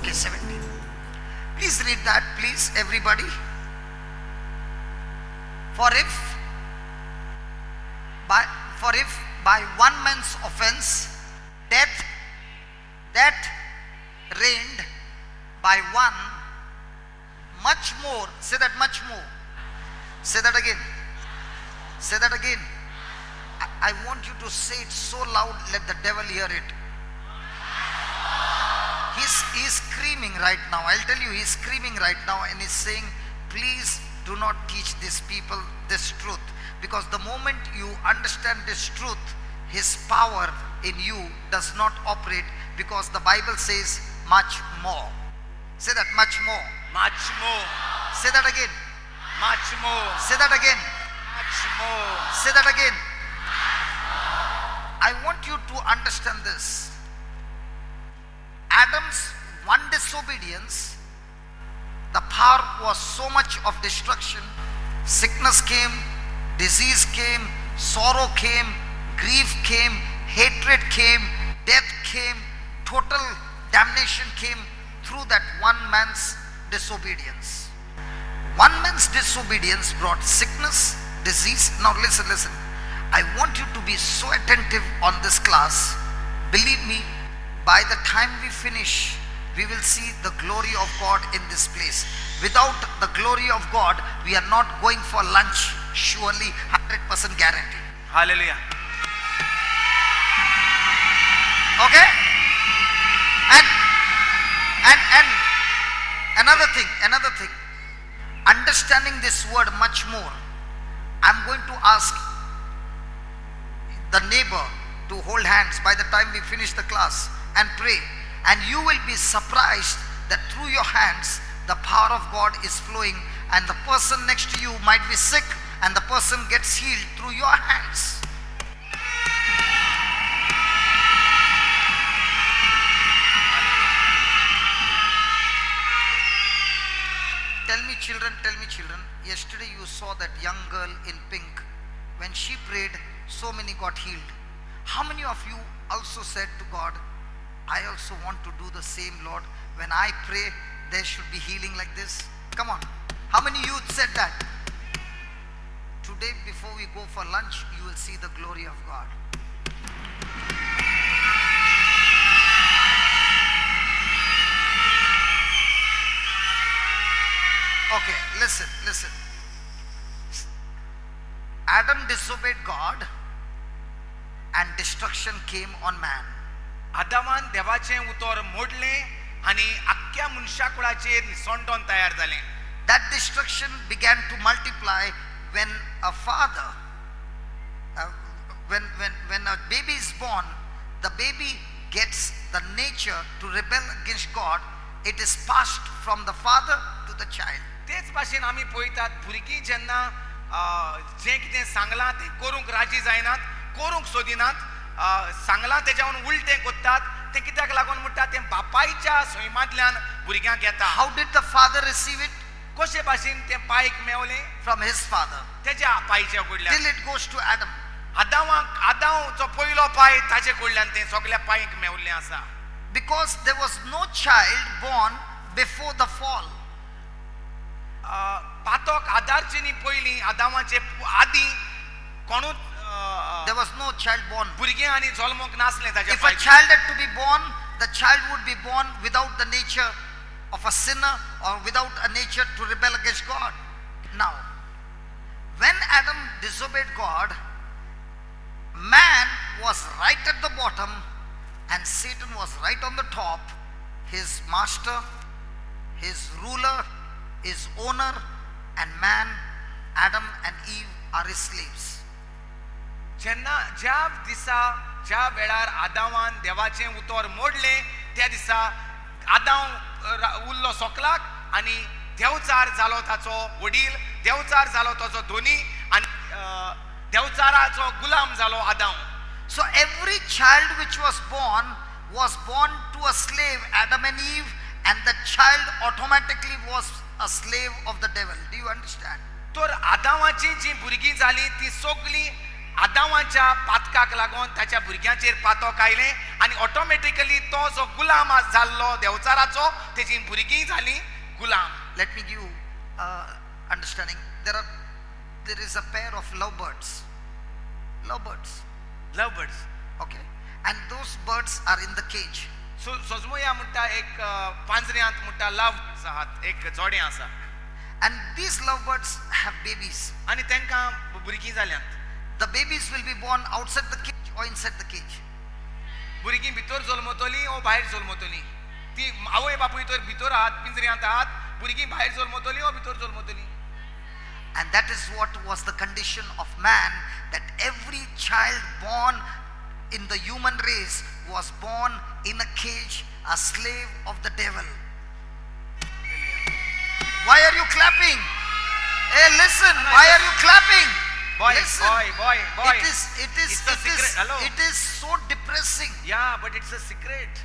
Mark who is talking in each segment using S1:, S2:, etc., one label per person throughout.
S1: Okay, 17. Please read that, please, everybody. For if by one man's offense death reigned by one, much more, say that, much more. Say that again. Say that again. I want you to say it so loud, let the devil hear it. He's screaming right now. I'll tell you, he's screaming right now and he's saying, please do not teach these people this truth. Because the moment you understand this truth, his power in you does not operate, because the Bible says much more. Say that, much more.
S2: Much more.
S1: Say that again.
S2: Much more.
S1: Say that again.
S2: Much more.
S1: Say that again. I want you to understand this. Adam's one disobedience, the power was so much of destruction. Sickness came, disease came, sorrow came, grief came, hatred came, death came, total damnation came through that one man's disobedience. One man's disobedience brought sickness, disease. Now listen. I want you to be so attentive on this class. Believe me, by the time we finish, we will see the glory of God in this place. Without the glory of God, we are not going for lunch. Surely, 100% guarantee.
S2: Hallelujah.
S1: Okay? And another thing. Understanding this word much more, I'm going to ask the neighbor to hold hands by the time we finish the class and pray. And you will be surprised that through your hands, the power of God is flowing, and the person next to you might be sick and the person gets healed through your hands. Tell me children, yesterday you saw that young girl in pink. When she prayed, so many got healed. How many of you also said to God, I also want to do the same, Lord. When I pray, there should be healing like this. Come on. How many youth said that? Today, before we go for lunch, you will see the glory of God. Okay, listen. Adam disobeyed God and destruction came on man.
S2: आदामान देवाचे उतर मोडले आणि अख्ख्या मनुष्याकुळाचेर निसंडोन तयार जाले.
S1: That destruction began to multiply when a father, when a baby is born, the baby gets the nature to rebel against God. It is passed from the father to the child.
S2: तेच भाशेन आमी पळयतात भुरगीं जेन्ना जें कितें सांगलां तें करूंक राजी जायनात, करूंक सोदिनात, सांगलां तेज्यावन उलटें कोत्तात. ते कित्याक लागून म्हणटा तें बापायच्या सैमांतल्यान भुरग्यांक येता.
S1: How did the father receive it?
S2: कशे भाशेन तें पायक मेवलें?
S1: From his father.
S2: तेज्या पायच्या कडल्यान.
S1: Till it goes to Adam.
S2: आदाम जो पयलो पाय ताचे कडल्यान तें सगल्या पायक मेवल्लें आसा.
S1: Because there was no child born before the fall.
S2: पातोक आदारचे न्ही पयलीं आदामाचे आदी कोणूच
S1: there was no child born.
S2: भुरगें आनी जल्मोक नासलें ताच्या
S1: If a child had to be born, the child would be born without the nature of a sinner or without a nature to rebel against God. Now, when Adam disobeyed God, man was right at the bottom and Satan was right on the top. His master, his ruler, his owner, and man, Adam and Eve, are his slaves.
S2: जेन्ना ज्या दिसा ज्या वेळार आदामान देवाचें उतर मोडलें त्या दिसा आदाम उरलो सोकलाक आनी देवचार जालो ताचो वडील, देवचार जालो ताचो धोनी आनी देवचाराचो गुलाम जालो आदाम.
S1: So every child which was born to a slave, Adam and Eve, and the child automatically was a slave of the devil. Do you understand?
S2: तर आदामाची जी भुरगीं जाली ती सगळीं आदामाच्या पातकाक लागून ताच्या भुरग्यांचेर पातक आयले आनी ऑटोमॅटिकली तो जो गुलाम जाल्लो देवचाराचो तेजी भुरगीं जालीं गुलाम.
S1: Let me give you understanding. There is a pair of lovebirds.
S2: Lovebirds.
S1: Okay, and those birds are in the cage.
S2: सोजमोया म्हणटा एक पांजऱ्यांत म्हणटा लव्ह आहात, एक जोडें आसा.
S1: And these lovebirds have babies.
S2: आनी तांकां भुरगीं जाल्यांत.
S1: The babies will be born outside the cage or inside the cage.
S2: भुरगीं भितर जल्मतलीं ओ भायर जल्मतलीं. ती आवय बापूय तर भितर आहात, पिंजऱ्यांत आहात, भुरगीं भायर जल्मतलीं ओ भितर जल्मतलीं.
S1: And that is what was the condition of man, that every child born in the human race was born in a cage, a slave of the devil. Why are you clapping? Hey, listen, why are you clapping? Listen.
S2: Boy.
S1: It is so depressing.
S2: Yeah, but it's a secret.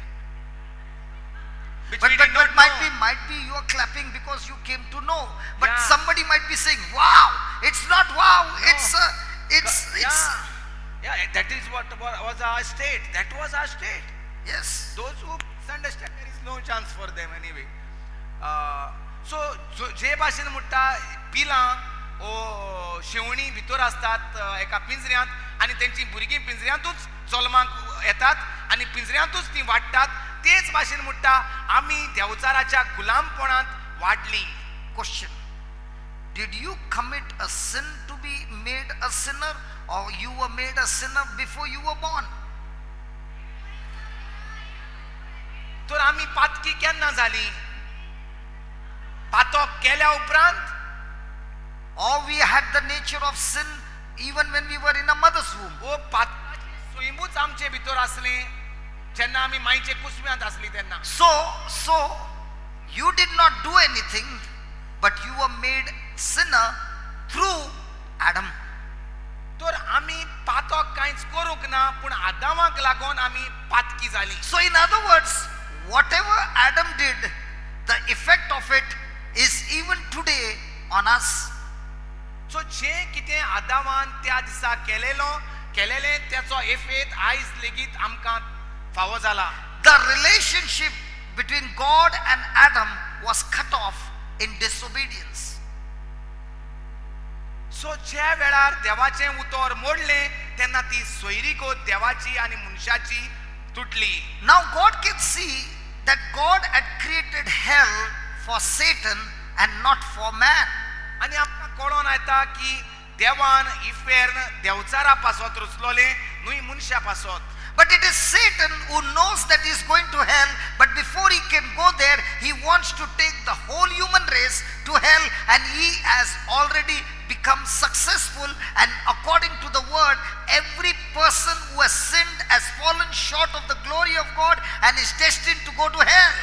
S2: Which
S1: But
S2: we did not
S1: might
S2: know.
S1: be you are clapping because you came to know. But
S2: Yeah.
S1: somebody might be saying, "Wow!" It's not wow.
S2: No.
S1: It's
S2: Yeah, that is what was our state. That was our state.
S1: yes.
S2: Those who misunderstand, there is no chance for them anyway. So जे भाशेन म्हणटा पिलां ओ शेवणी भितर असतात एका पिंजऱ्यांत आनी तेंची भुरगीं पिंजऱ्यांतूच जल्माक येतात आनी पिंजऱ्यांतूच ती वाडटात. तेच भाशेन म्हणटा आमी देवचाराच्या गुलामपणांत वाडलीं.
S1: Question: did you commit a sin to be made a sinner, or you were made a sinner before you were born?
S2: तर आमी पातकी केन्ना जालीं? पातक केल्या उपरांत,
S1: Or we had the nature of sin even when we were in a mother's womb?
S2: ओ पातकाची सुयमूच आमचे भितर आसलें जेन्ना आमी मायचे कुसम्यांत आसलीं तेन्ना.
S1: So you did not do anything, but you were made sinner through Adam.
S2: तर आमी पातक कांयच करूंक ना, पूण आदामाक लागून आमी पातकी जालीं.
S1: So in other words, whatever Adam did, the effect of it is even today on us.
S2: सो जें कितें आदामान त्या दिसा केलेलें त्याचो एफेत आयज लेगीत आमकां फावो जाला.
S1: The relationship between God and Adam was cut off in disobedience.
S2: सो ज्या वेळार देवाचें उतर मोडलें तेन्ना ती सोयरीकोत देवाची आनी मनशाची तुटली.
S1: Now God can see that God had created hell for Satan and not for man.
S2: आनी आमकां कळोन येता की देवान इफेर्न देवचारा पासत रुचलोलें न्हय मनशा पासत.
S1: But it is Satan who knows that he is going to hell, but before he can go there, he wants to take the whole human race to hell, and he has already become successful. And according to the word, every person who has sinned has fallen short of the glory of God and is destined to go to hell.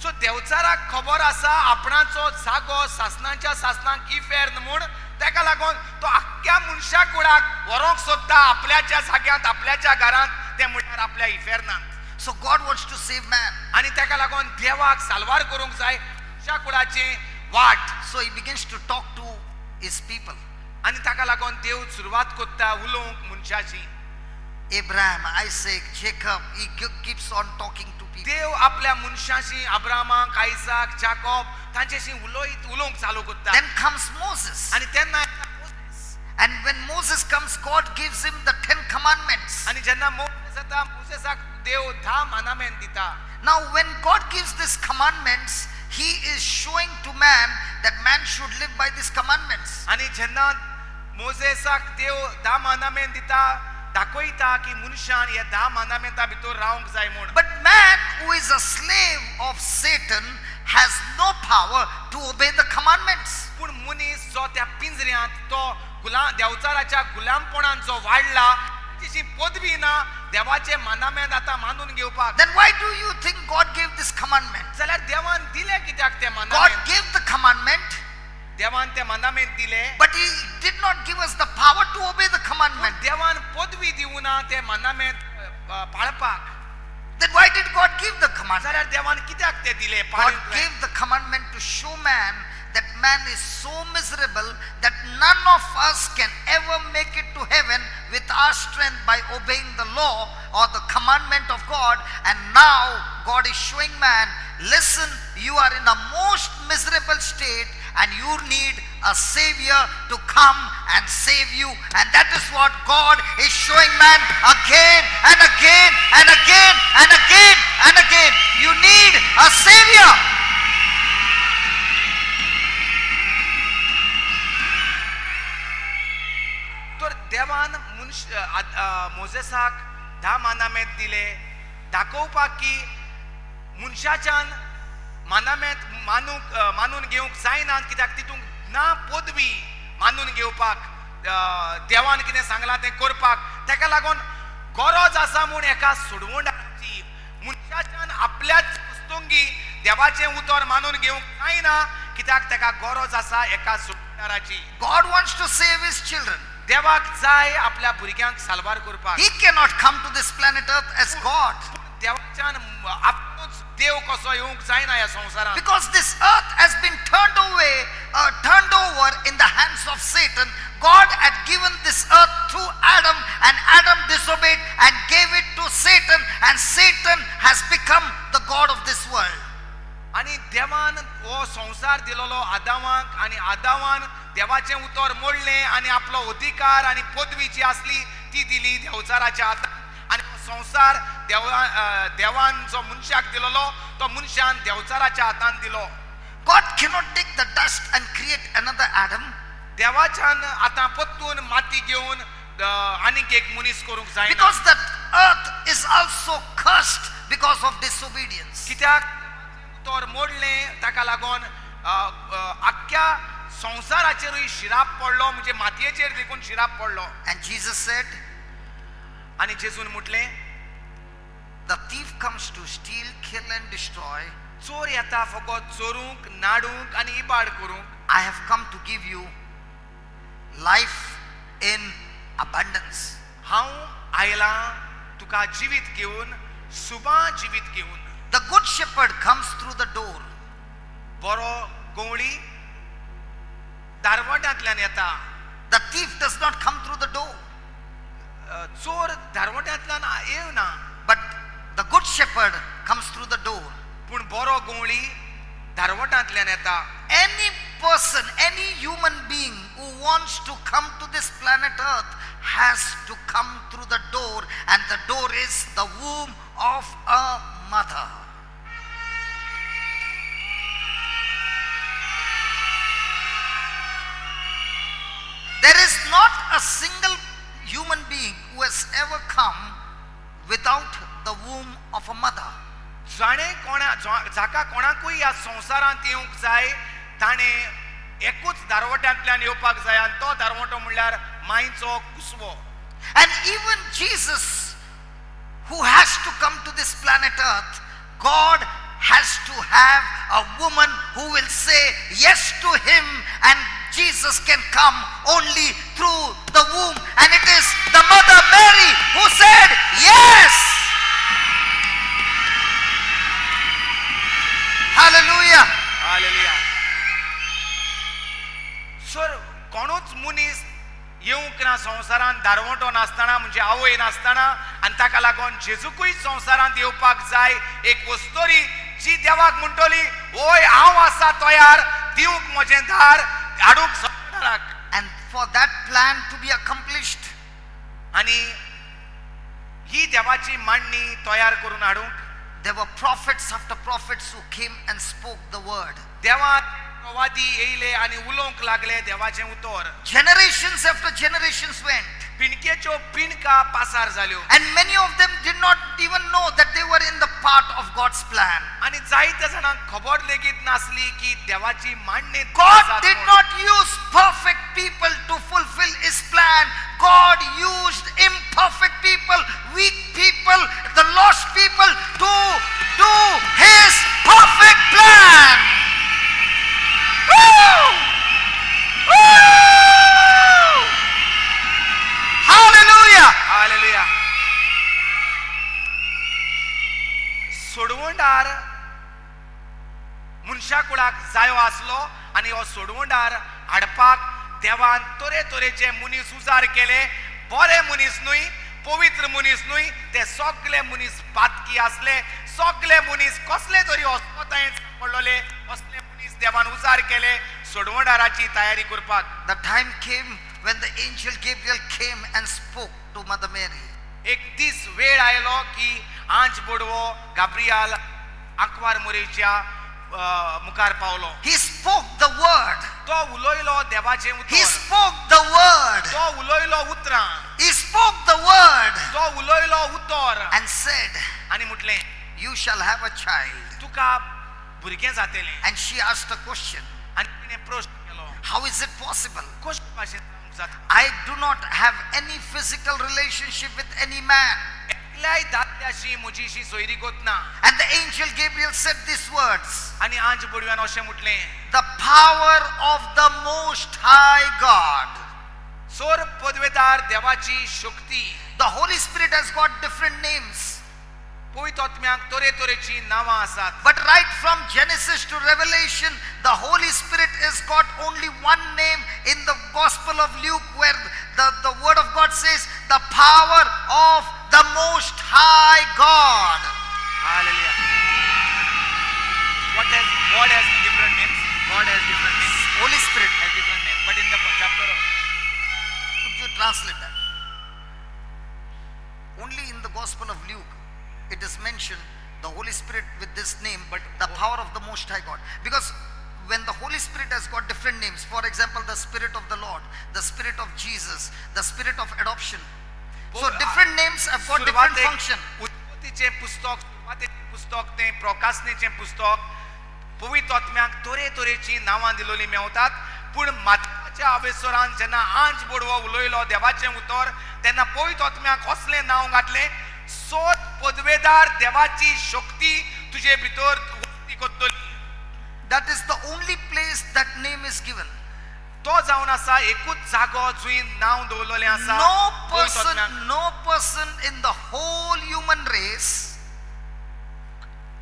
S2: सो देवचाराक खबर आसा आपणाचो जागो सासनाच्या सासनाक इफेर्न म्हूण, ताका लागून तो आख्ख्या मनशा कुळाक व्हरोंक सोदता आपल्याच्या जाग्यांत आपल्याच्या घरांत, ते म्हणल्यार आपल्या इफेर्नांत.
S1: So God wants to save man.
S2: आनी ताका लागून देवाक साल्वार करूंक जाय मनशा कुळाचें वाट.
S1: So he begins to talk to his people.
S2: आनी ताका लागून देव सुरवात करता उलोवंक मनशाची.
S1: Abraham, Isaac, Jacob, he keeps on talking to people.
S2: देव आपल्या मनशाशी अब्रामाक, आयजाक, जाकोब तांचेशी उलोवंक चालू करता.
S1: Then comes Moses.
S2: आनी तेन्ना
S1: And when Moses comes, God gives him the 10 commandments.
S2: आनी जेन्ना मोसेस येता मोसेसाक देव 10 मानामेंट दिता.
S1: Now when God gives these commandments, he is showing to man that man should live by these commandments.
S2: आनी जेन्ना मोसेसाक देव 10 मानामेंट दिता दाखयता की मनशान ह्या 10 मानामेंटा भितर रावंक जाय म्हूण.
S1: But man who is a slave of Satan has no power to obey the commandments.
S2: पूण मनीस जो त्या पिंजऱ्यांत तो देवचाराच्या गुलामपणान जो वाडला तिची पदवी ना देवाचे मानामेंट आतां मानून घेवपाक.
S1: Then why do you think God gave this commandment?
S2: जाल्यार देवान दिले कित्याक ते
S1: God
S2: मानामेंट?
S1: gave the commandment,
S2: देवान ते मानामेंट दिले,
S1: but he did not give us the power to obey the commandment.
S2: देवान पदवी दिवना ते मानामेंट पाळपाक.
S1: Then why did God give the commandment?
S2: जाल्यार देवान कित्याक ते दिले?
S1: God gave the commandment to show man that man is so miserable that none of us can ever make it to heaven with our strength by obeying the law or the commandment of God, and now God is showing man, listen, you are in a most miserable state and you need a savior to come and save you. And that is what God is showing man again and again and again and again and again. You need a savior.
S2: तर देवान मोजेसाक 10 मानामेत दिले दाखोवपाक की मनशाच्यान मानामेत मानून घेवंक जायना, कित्याक तितून ना पदवी मानून घेवपाक देवान कितें सांगलां तें करपाक. ताका लागून गरज आसा म्हूण एका सोडवणाची मनशाच्यान आपल्याच वस्तुंगी देवाचें उतर मानून घेवंक जायना, कित्याक ताका गरज आसा एका सोडवणाची.
S1: God wants to save his children.
S2: देवाक जाय आपल्या भुरग्यांक सालबार करपाक.
S1: He cannot come to this planet earth as God.
S2: देवाच्यान आपणूच देव कसो येवंक जायना ह्या संवसारांत.
S1: Because this earth has been turned over in the hands of Satan. God had given this earth through Adam, and Adam disobeyed and gave it to Satan, and Satan has become the God of this world.
S2: आणि देवान हो संसार दिलोलो आदामाक, आणि आदामान देवाचें उतर मोडलें आणि आपलो अधिकार आणि पदवी जी आसली ती दिली देवचाराच्या हातांत. आणि संसार देवान जो मनशाक दिलोलो तो मनशान देवचाराच्या हातांत दिलो.
S1: God cannot take the dust and create another Adam.
S2: देवाच्यान आतां पत्तून माती घेवन आनीक एक मनीस करूंक जायना.
S1: Because that earth is also cursed because of disobedience.
S2: कित्याक उतर मोडलें ताका लागून आख्ख्या संसाराचेरूय शिराप पडलो, म्हणजे मातयेचेर देखून शिराप पडलो.
S1: And Jesus said,
S2: आणि जेजून म्हटलें,
S1: the thief comes to steal, kill and destroy.
S2: चोर येता फकत चोरूंक, नाडूंक आणि इबाड करूंक.
S1: I have come to give you life in abundance.
S2: हांव आयलां तुका जिवीत घेवन, सुबां जिवीत घेवन.
S1: The good shepherd comes through the door.
S2: बरो गवळी दारवटांतल्यान येता.
S1: The thief does not come through the door.
S2: चोर दारवटांतल्यान येवना.
S1: But the good shepherd comes through the door.
S2: पूण बरो गवळी दारवटांतल्यान येता.
S1: Any person, any human being who wants to come to this planet earth has to come through the door, and the door is the womb of a mother. There is not a single human being who has ever come without the womb of a mother.
S2: जाका कोणाकूय ह्या संवसारांत येवंक जाय ताणें एकूच दारवट्यांतल्यान येवपाक जाय, आनी तो दारवटो म्हणल्यार मांयचो कुसवो.
S1: And even Jesus, who has to come to this planet earth, God has to have a woman who will say yes to him, and Jesus can come only through the womb, and it is the mother Mary who said yes. Hallelujah.
S2: Hallelujah. Sir कोणूच मनीस येवंक ना संवसारांत दारवटो नासतना, म्हणजे आवय नासतना, आनी ताका लागून जेजूकूय संवसारांत येवपाक जाय. एक वस्तोरी जी देवाक म्हणटली, ओय हांव आसा तयार, दिवंक म्हजें दार हाडूंक संवसाराक.
S1: And for that plan to be accomplished,
S2: आनी ही देवाची मांडणी तयार करून हाडूंक
S1: there were prophets after prophets who came and spoke the word.
S2: देवान प्रवादी येयले आनी उलोवंक लागले देवाचें उतर.
S1: Generations after generations went.
S2: पिणकेच्यो पिणका पासार जाल्यो.
S1: And many of them did not even know that they were in the part of God's plan.
S2: आनी जायत्या जाणांक खबर लेगीत नासली की देवाची मांडणी.
S1: God did not use perfect people to fulfill his plan. God used imperfect people, weak people, the lost people to do his perfect plan. Woo! Woo! Hallelujah!
S2: Hallelujah. सोडवंडार मनशा कुळाक जायो आसलो, आनी हो सोडवंडार हाडपाक देवान तोरे तोरेचे मनीस उजार केले. बरे मनीस न्हय पवित्र मनीस न्हय ते सगळे मनीस पातकी असले सगळे मनीस कसले तरी अस्वतायेंत पडलोले असले मनीस देवान उजार केले सोडवणाराची तयारी करपाक.
S1: The time came when the angel Gabriel came and spoke to Mother Mary.
S2: एक दीस वेळ आयलो की आंच बोडवो गाब्रियल आंकवार मोरेच्या मुखार Paulo.
S1: He spoke the word.
S2: तो उलोयलो देवाचे
S1: He
S2: उतर.
S1: spoke the word.
S2: तो उलोयलो उतरां.
S1: He spoke the word
S2: तो उलोयलो उतर
S1: and said,
S2: आनी म्हटलें
S1: you shall have a child.
S2: तुका भुरगें जातलें.
S1: And she asked a question.
S2: आनी तिणें प्रश्न केलो
S1: How is it possible?
S2: कशे भाशेन जाता.
S1: I do not have any physical relationship with any man.
S2: एकल्याय दादल्याशी म्हजीशी सोयरी गोतना.
S1: And the angel Gabriel said these words.
S2: आनी आंच बोडव्यान अशें म्हटलें
S1: The power of the Most High God.
S2: सोर पदवेदार देवाची शक्ती.
S1: The Holy Spirit has got different names.
S2: पवित्र आत्म्याक तोरे तोरेची नांवां आसात.
S1: But right from Genesis to Revelation, the Holy Spirit has got only one name in the Gospel of Luke, where the Word of God says, the power of the Most High God.
S2: Hallelujah. God has different names. God has different names.
S1: Holy Spirit.
S2: Has different names. But in the chapter of
S1: Could you translate that? Only in the Gospel of Luke, it is mentioned the Holy Spirit with this name, but the power of the Most High God. Because when the Holy Spirit has got different names, for example, the Spirit of the Lord, the Spirit of Jesus, the Spirit of adoption. So different names have got different function.
S2: उत्पत्तीचे पुस्तक ते प्रकाशनेचे पुस्तक पवित्र आत्म्याक तोरे तोरेची नांवां दिलोली मेवतात. पूण मातवाच्या आवेसोरान जेन्ना आंच बोडवो उलोयलो देवाचें उतर तेन्ना पवित्र आत्म्याक कसलें नांव घातलें सोद पदवेदार देवाची शक्ती तुजे भितर वस्ती करतली.
S1: That is the only place that name is given.
S2: तो जावन आसा एकूच जागो जुंय नांव दवरलेलें आसा.
S1: No person in the whole human race,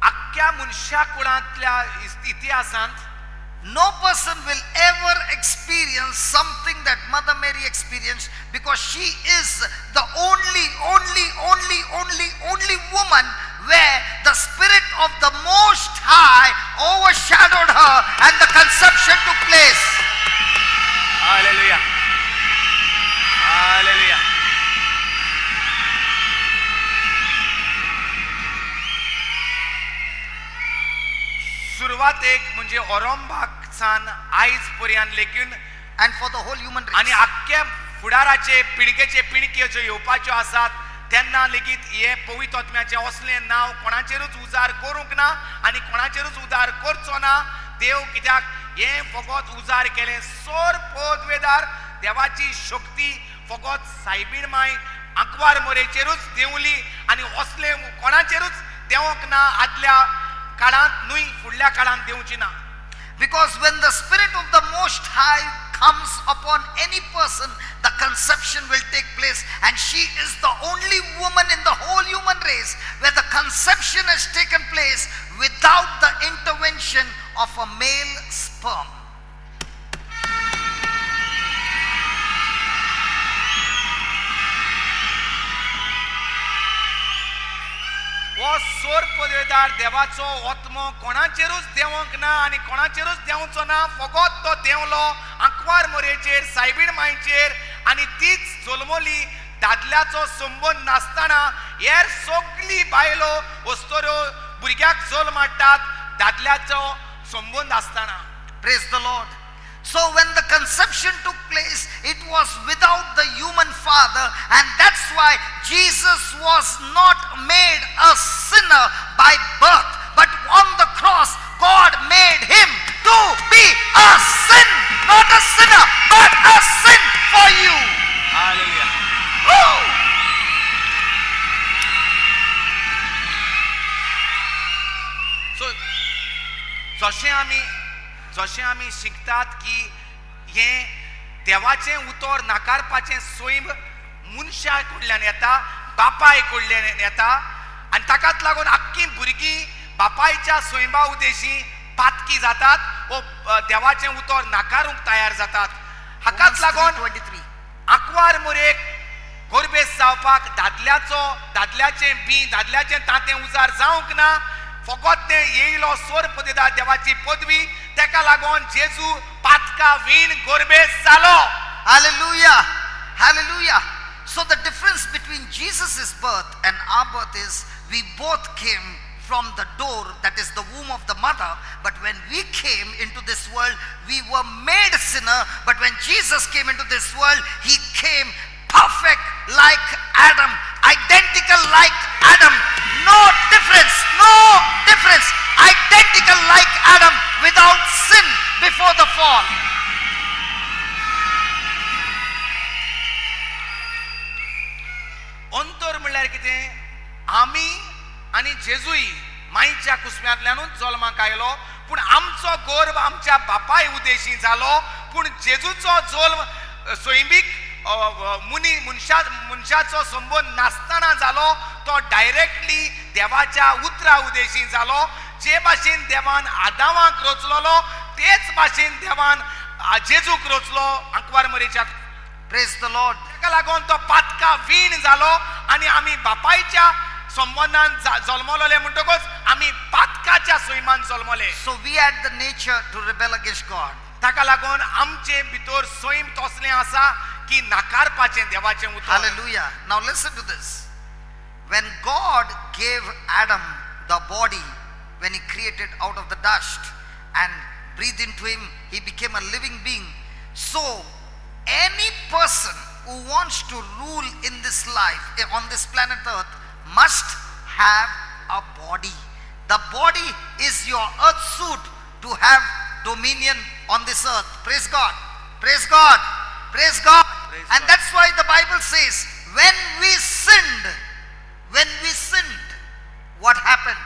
S2: आख्या मनशा कुळांतल्या इतिहासांत
S1: no person will ever experience something that Mother Mary experienced, because she is the only woman where the Spirit of the Most High overshadowed her and the conception took place.
S2: Hallelujah. Hallelujah. सुरुवात एक म्हणजे औरंगाबादसान आयज पर्यंत लेगीन
S1: And for the whole human race.
S2: आणि आख्या फुडाराचे पिणकेचे पिणके ज्यो येवपाच्यो आसात तेन्ना लेगीत हे पवित्र आत्म्याचे असले नांव कोणाचेरूच उजार करूंक ना आनी कोणाचेरूच उजार करचो ना. देव कित्याक हे फकत उजार केले सोर पदवेदार देवाची शक्ती फकत सायबीण माय आंकवार मोरेचेरूच देवली आनी असले कोणाचेरूच देवंक ना. आदल्या काळांत न्हय फुडल्या काळांत देवची ना.
S1: Because when the Spirit of the Most High comes upon any person, the conception will take place, and she is the only woman in the whole human race where the conception has taken place without the intervention of a male sperm.
S2: वो सोर पदवेदार देवाचो आत्मो कोणाचेरूच देवंक ना आनी कोणाचेरूच देवचो ना. फकत तो देवलो आंकवार मोरेचेर सायबीण मांयचेर आनी तीच जल्मली दादल्याचो संबंद नासतना हेर सगळी बायलो वस्तोऱ्यो भुरग्याक जल्म हाडटात दादल्याचो संबंद आसतना.
S1: Praise the Lord. So when the conception took place, it was without the human father, and that's why Jesus was not made a sinner by birth, but on the cross God made him to be a sin, not a sinner, but a sin for you.
S2: Hallelujah.
S1: Woo!
S2: So जशें आमी शिकतात की हे देवाचें उतर नाकारपाचें सोयम मनशा कडल्यान येता बापाय कडल्यान येता आनी ताकाच लागून आख्खी भुरगीं बापायच्या सोयंबा उदेशी पातकी जातात वो देवाचें उतर नाकारूंक तयार जातात. हाकाच लागून
S1: 23.
S2: आंकवार मोरेक गोरबेस जावपाक दादल्याचें बी दादल्याचें तांतें उजार जावंक ना. फकत तें येयलो सोर पदिता देवाची पदवी. तेका लागून जेजू पातका वीण गोरबेस जालो.
S1: Hallelujah. Hallelujah. So the difference between Jesus' birth and our birth is we both came from the door, that is the womb of the mother. But when we came into this world, we were made sinner. But when Jesus came into this world, he came perfect like Adam, identical like Adam. No difference, no difference. Identical like Adam, without sin before the fall.
S2: अंतर म्हणल्यार कितें? आमी आनी जेजूय मायच्या कुस्म्यांतल्यानूच जल्माक आयलो. पूण आमचो गर्भ आमच्या बापाय उदेशी जालो. पूण जेजूचो जल्म सैमीक मनशाचो संबंध नासतना जालो. तो डायरेक्टली देवाच्या उतरा उदेशी जालो. जे भाशेन देवान आदामाक रचलोलो तेच भाशेन देवान जेजूक रचलो. Ankwar मरीच्या
S1: Praise the Lord.
S2: तेका लागून तो पातका वीण जालो आनी आमी बापायच्या संबंधान जल्मलोले म्हणटकूच आमी पातकाच्या सैमान जल्मले.
S1: So we had the nature to rebel against God.
S2: ताका लागून आमचे भितर सैम तसलें आसा की नाकारपाचें देवाचें उतर.
S1: Hallelujah. Now listen to this. When God gave Adam the body, when he created out of the dust and breathed into him, he became a living being. So any person who wants to rule in this life, on this planet earth, must have a body. The body is your earth suit to have dominion on this earth. Praise God. Praise God. Praise God.
S2: Praise
S1: And
S2: God.
S1: that's why the Bible says, when we sinned, what happened?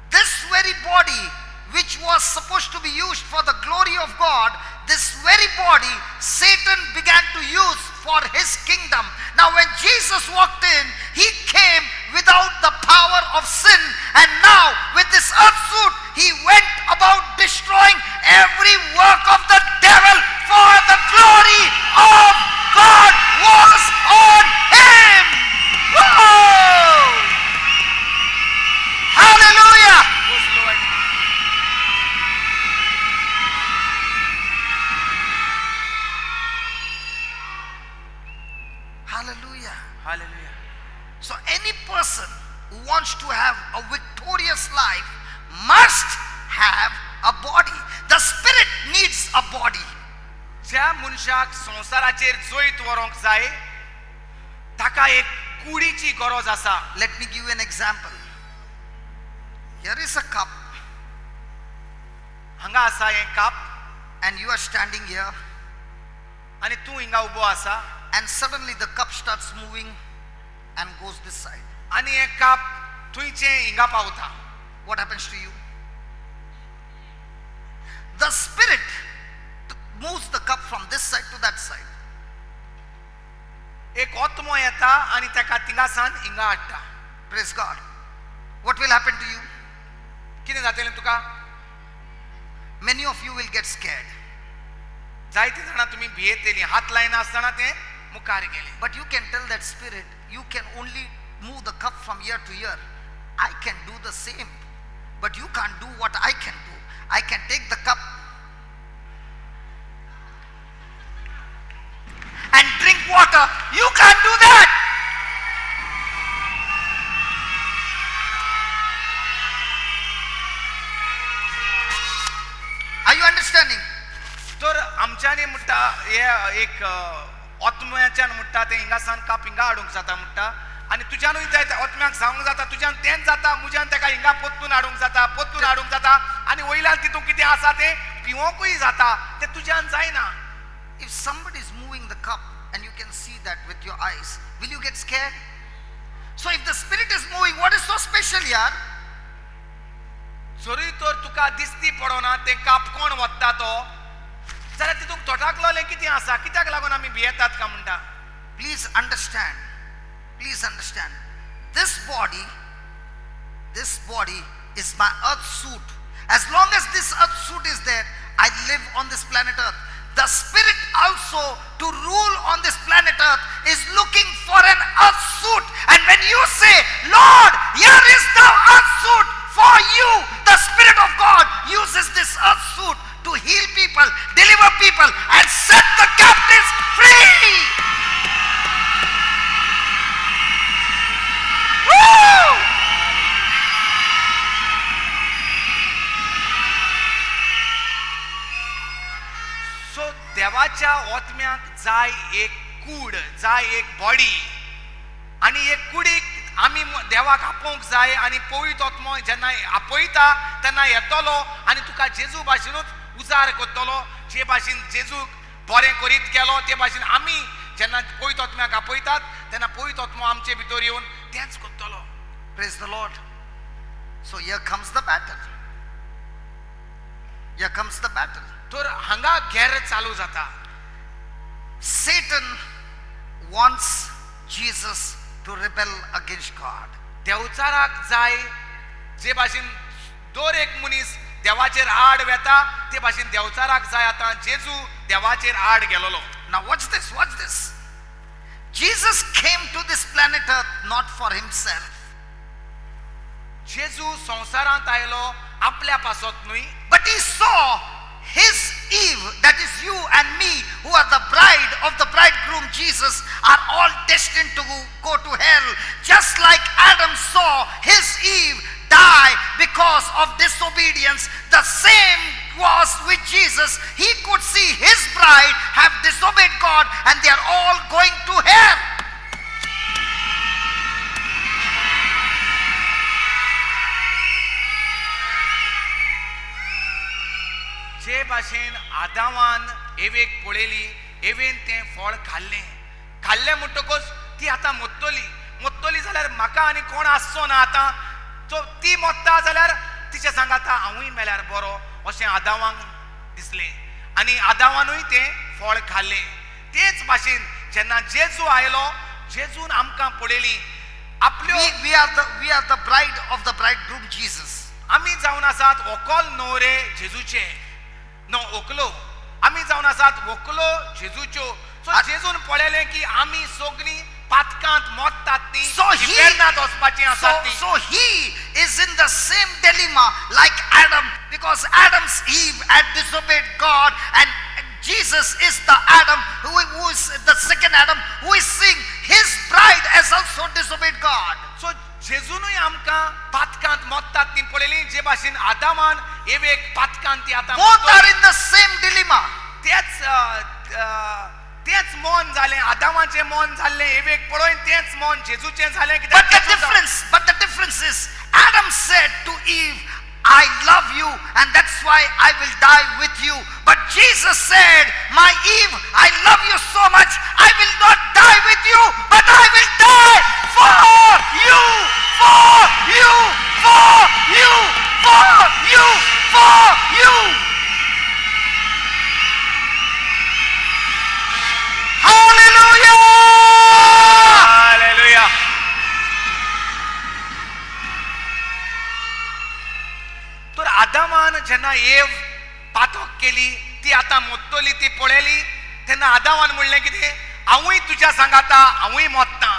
S1: This very body, which was supposed to be used for the glory of God, this very body Satan began to use for his kingdom. Now when Jesus walked in, he came without the power of sin, and now with this earth suit he went about destroying every work of the devil, for the glory of God was on him. Whoa! Hallelujah! Hallelujah.
S2: Hallelujah.
S1: So any person who wants to have a victorious life must have a body. The spirit needs a body.
S2: ज्या मनशाक संसाराचेर जैत व्हरूंक जाय ताका एक कुडीची गरज आसा.
S1: Let me give you an example. Here is a cup
S2: हांगा आसा हें काप
S1: and you are standing here,
S2: आनी तूं हिंगा उबो आसा
S1: and suddenly the cup starts moving and goes this side.
S2: आनी हें काप थंयचें हिंगा पावता.
S1: What happens to you? The spirit moves the cup from this side to that side.
S2: एक आत्मो येता आनी ताका थिंगासान हिंगा हाडटा.
S1: Praise God. What will happen to you?
S2: कितें जातलें तुका?
S1: Many of you will get scared.
S2: जायतीं जाणां तुमी भियेतलीं, हात लायना आसतना तें मुखार गेलें.
S1: But you can tell that spirit, you can only move the cup from year to year. I can do the same, but you can't do what I can do. I can take the cup and drink water. You can't do that. Are you understanding?
S2: तर आमच्यांनी म्हणटा हे एक आत्म्याच्यान म्हणटा तें हिंगासान काप हिंगा हाडूंक जाता म्हणटा आनी तुज्यानूय जाय आत्म्याक जावंक जाता, तुज्यान तेंच जाता, मुज्यान ताका हिंगा पोत्तून हाडूंक जाता, पोत्तून हाडूंक जाता आनी वयल्यान तितून कितें आसा तें पिवोंकूय जाता. तें तुज्यान जायना.
S1: If somebody is moving the cup and you can see that with your eyes, will you get scared? So if the spirit is moving, what is so special here?
S2: जरी तर तुका दिसती पडोना तें काप कोण वत्ता तो जाल्यार तितून तोटाकलोलें कितें आसा? कित्याक लागून आमी भियेतात काय म्हणटा?
S1: Please understand. Please understand. This body is my earth suit. As long as this earth suit is there, I live on this planet earth. The spirit also to rule on this planet earth is looking for an earth suit. And when you say, Lord, here is the earth suit for you, the Spirit of God uses this earth suit to heal people, deliver people, and set the captives free. Woo!
S2: सो देवाच्या ओतम्याक जाय एक कूड, जाय एक body, आणि एक कुडीक आमी देवाक आपोवंक जाय. आणि पवित्र आत्मो जेन्ना आपयता तेन्ना येतलो आणि तुका जेजू भाशेनूच उजार करतलो. जे भाशेन जेजूक बरें करीत गेलो ते भाशेन आमी जेन्ना पवित्र आत्म्याक आपयतात तेन्ना पवित्र आत्मो आमचे भितर येवन तेंच करतलो.
S1: Praise the Lord. So here comes the battle. Here comes the battle.
S2: तर हांगा घेर चालू जाता.
S1: Satan wants Jesus to rebel against God.
S2: देवचाराक जाय जे भाशेन दर एक मनीस देवाचेर आड वेता ते भाशेन देवचाराक जाय आतां जेजू देवाचेर आड गेलोलो.
S1: Now watch this, watch this. Jesus came to this planet earth not for himself.
S2: जेजू संवसारांत आयलो आपल्या पासत न्हय,
S1: But he saw his Eve, that is you and me, who are the bride of the bridegroom Jesus, are all destined to go to hell. Just like Adam saw his Eve die because of disobedience, the same was with Jesus. He could see his bride have disobeyed God and they are all going to hell.
S2: जे भाशेन आदामान awake पळयली, even तें फळ खाल्लें, खाल्लें म्हणटकच ती आतां मत्तली जाल्यार म्हाका आनी कोण आसचो ना आतां. सो ती मत्ता जाल्यार तिचे सांगाता हांवूय मेल्यार बरो अशें आदामाक दिसलें आनी आदामानूय तें फळ खाल्लें. तेच भाशेन जेन्ना जेजू आयलो, जेजून आमकां पळयली आपल्यो
S1: We are the bride of the bridegroom Jesus.
S2: आमी जावन आसात व्हंकल न्हवरे जेजूचे, व्हंकलो आमी जावन आसात व्हंकलो जेजूच्यो. सो जेजून पळयलें की आमी सगळीं पातकांत मोडटात ती, फेरनात वचपाची आसात ती.
S1: So he is in the same dilemma like Adam, because Adam's Eve had disobeyed God, and Jesus is the Adam who is the second Adam, who is seeing his bride has also disobeyed God.
S2: सो जेजूनूय आमकां पातकांत मोडटात ती पळयली, जे भाशेन आदामान awake पातकांत ती आतां
S1: Both are in the same dilemma.
S2: तेच मन जालें, आदामाचें मन जाल्लें एवेक पळोवन तेच मन जेजूचें जालें.
S1: But the difference is, Adam said to Eve, I love you and that's why I will die with you. But Jesus said, my Eve, I love you so much, I will not die with you, but I will die for you, for you, for you, for you, for you. Hallelujah!
S2: Hallelujah! तर आदामान जेन्ना एव पातक केली, ती आतां मोडटली ती पळयली तेन्ना आदामान म्हणलें कितें, हांवूय तुज्या सांगाता, हांवूय मोडटा.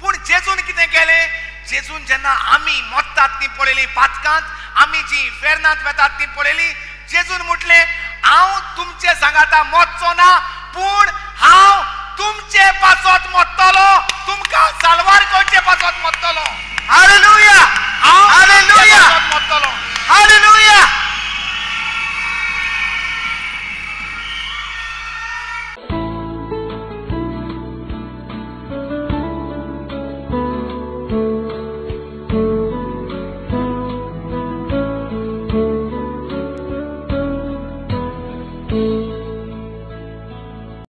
S2: पूण जेजून कितें केलें, जेजून जेन्ना आमी मोडटात ती पळयली पातकांत, आमी जी फेरनांत वेतात ती पळयली, जेजून म्हटलें हांव तुमचे सांगाता मोडचो ना, पूण हांव तुमचे पासत मोडटलो, तुमकां साल्वार करचे पासत मोडटलो.
S1: Hallelujah!